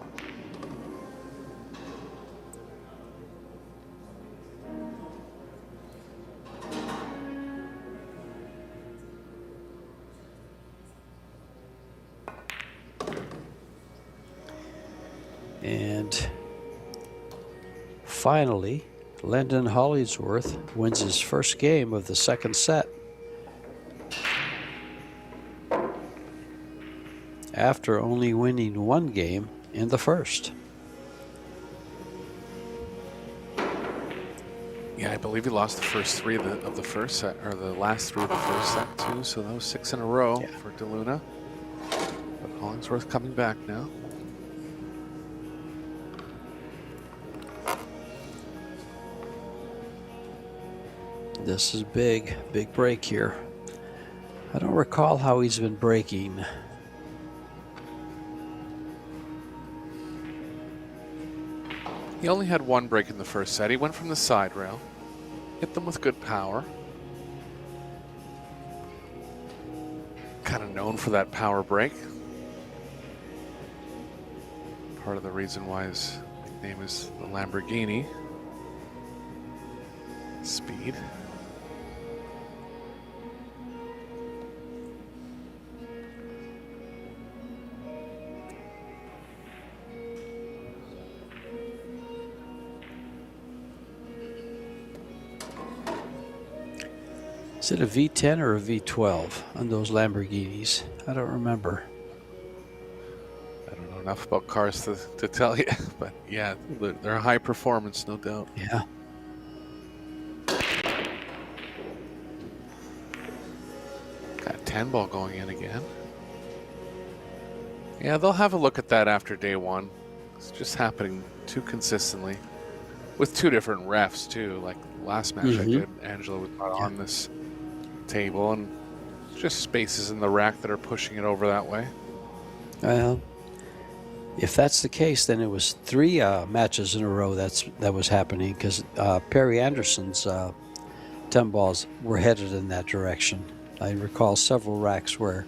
And finally, Lyndon Hollingsworth wins his first game of the second set, after only winning one game in the first. Yeah, I believe he lost the first three of the first set, or the last three of the first set too. So that was 6 in a row for Duna. But Hollingsworth coming back now. This is big break here. I don't recall how he's been breaking. He only had one break in the first set. He went from the side rail, hit them with good power. Kind of known for that power break. Part of the reason why his nickname is the Lamborghini. Speed. Is it a V10 or a V12 on those Lamborghinis? I don't remember. I don't know enough about cars to tell you, but yeah, they're high performance, no doubt. Yeah. Got 10 ball going in again. Yeah, they'll have a look at that after day one. It's just happening too consistently. With two different refs, too. Like last match I did, Angela was not on this table, and just spaces in the rack that are pushing it over that way. Well, if that's the case, then it was 3 matches in a row that was happening, because Perry Anderson's 10 balls were headed in that direction. I recall several racks where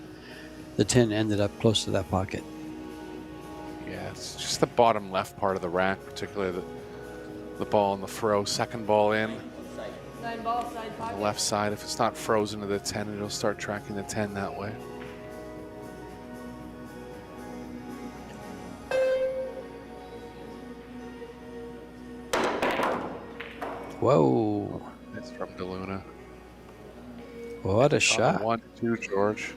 the 10 ended up close to that pocket. Yeah, it's just the bottom left part of the rack, particularly the ball in the throw, second ball in. Side ball, side On pocket. the left side, if it's not frozen to the 10, it'll start tracking the 10 that way. Whoa. It's from Duna. What a shot. 1-2, George.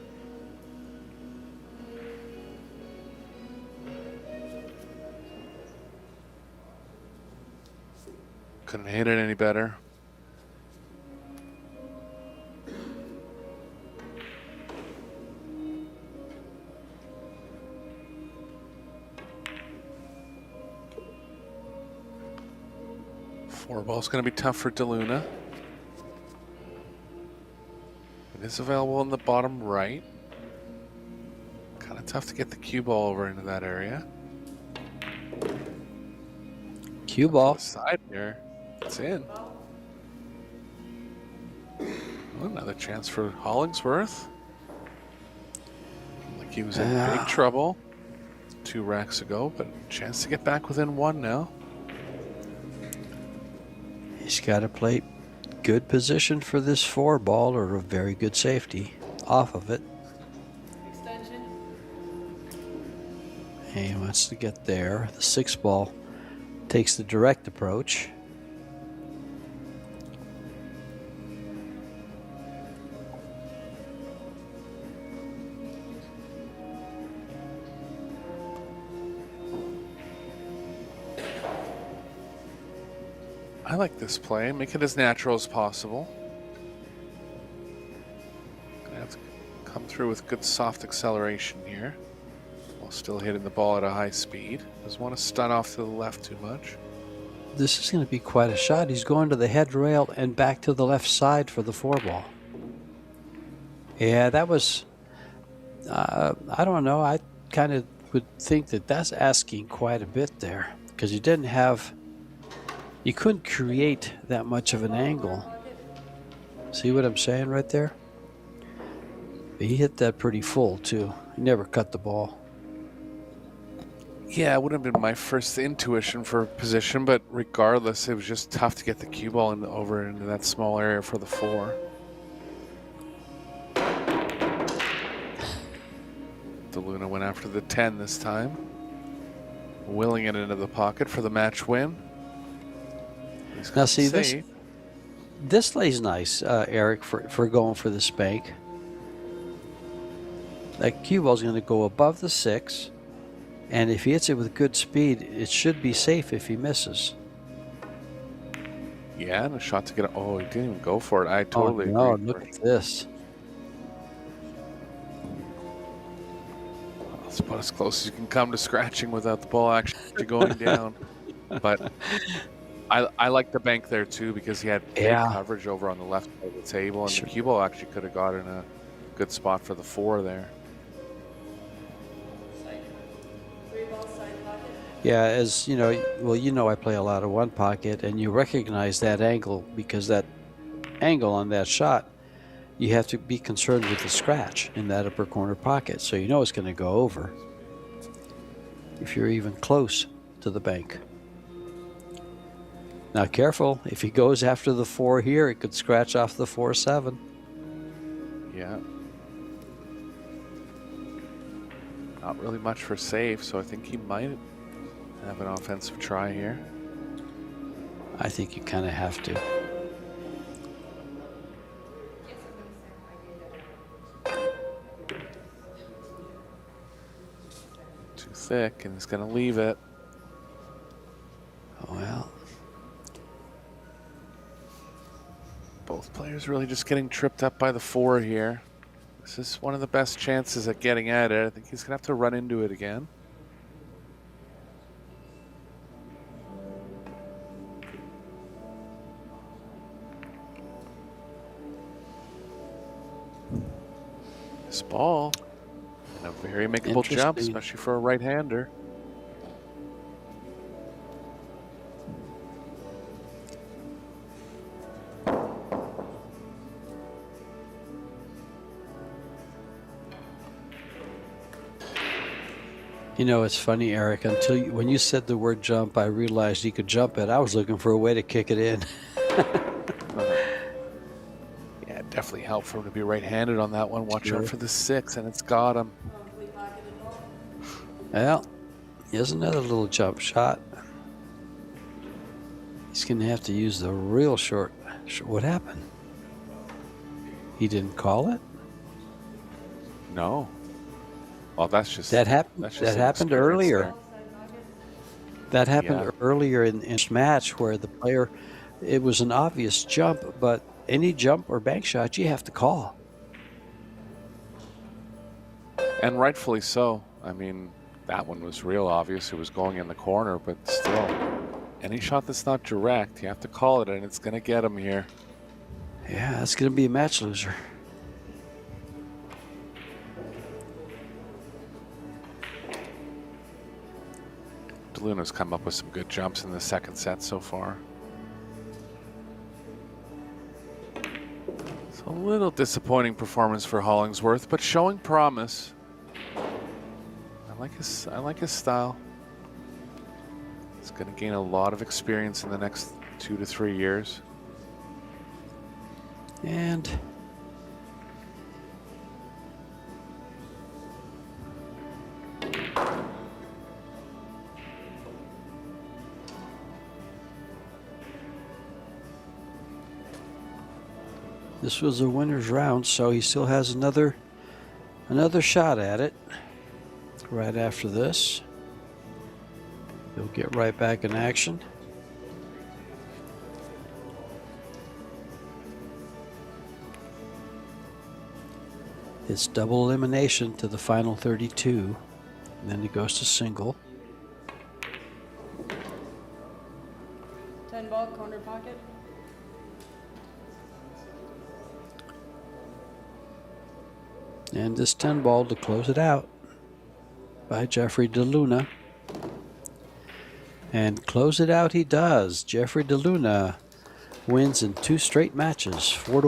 Couldn't hit it any better. Four ball's going to be tough for Duna. It is available in the bottom right. Kind of tough to get the cue ball over into that area. Cue ball. Side here. It's in. Oh, another chance for Hollingsworth. Like he was in big trouble 2 racks ago, but chance to get back within 1 now. He's got to play good position for this 4 ball, or a very good safety off of it. Extension. And he wants to get there. The 6 ball takes the direct approach. I like this play. Make it as natural as possible. Gonna have to come through with good soft acceleration here, while still hitting the ball at a high speed. Doesn't want to stun off to the left too much. This is going to be quite a shot. He's going to the head rail and back to the left side for the 4 ball. Yeah, that was, I don't know. I kind of would think that that's asking quite a bit there, because you didn't have You couldn't create that much of an angle. See what I'm saying right there? He hit that pretty full too. He never cut the ball. Yeah, it would have been my first intuition for position, but regardless, it was just tough to get the cue ball over into that small area for the 4. Duna went after the 10 this time, willing it into the pocket for the match win. Now see, this lays nice, Eric, for going for the spank. That cue ball's going to go above the 6. And if he hits it with good speed, it should be safe if he misses. Yeah, and a shot to get it. Oh, he didn't even go for it. I totally agree. No, look at this. It's about as close as you can come to scratching without the ball actually going down. But I like the bank there too, because he had big coverage over on the left side of the table, and the cue ball actually could have got in a good spot for the 4 there. Yeah, as you know, well, you know I play a lot of one pocket, and you recognize that angle, because that angle on that shot, you have to be concerned with the scratch in that upper corner pocket, so you know it's going to go over if you're even close to the bank. Now careful, if he goes after the 4 here, it could scratch off the 4-7. Yeah. Not really much for save, so I think he might have an offensive try here. I think you kind of have to. Too thick, and he's going to leave it. Oh, well. Both players really just getting tripped up by the 4 here. This is one of the best chances at getting at it. I think he's going to have to run into it again. This ball, and a very makeable jump, especially for a right-hander. You know, it's funny, Eric, until when you said the word jump, I realized you could jump it. I was looking for a way to kick it in. Yeah, it definitely helped for him to be right-handed on that one. Watch out for the 6, and it's got him. Well, here's another little jump shot. He's going to have to use the real short. What happened? He didn't call it? No. Well, that's just that happened. That happened earlier. There. That happened earlier in this match, where the player, it was an obvious jump, but any jump or bank shot you have to call. And rightfully so. I mean, that one was real obvious. It was going in the corner, but still, any shot that's not direct, you have to call it, and it's going to get him here. Yeah, that's going to be a match loser. Luna's come up with some good jumps in the second set so far. It's a little disappointing performance for Hollingsworth, but showing promise. I like his style. He's going to gain a lot of experience in the next 2 to 3 years. And this was a winner's round, so he still has another shot at it right after this. He'll get right back in action. It's double elimination to the final 32, and then he goes to single. 10 ball, corner pocket. And this 10 ball to close it out by Jeffrey DeLuna. And close it out he does. Jeffrey DeLuna wins in 2 straight matches, 4-1.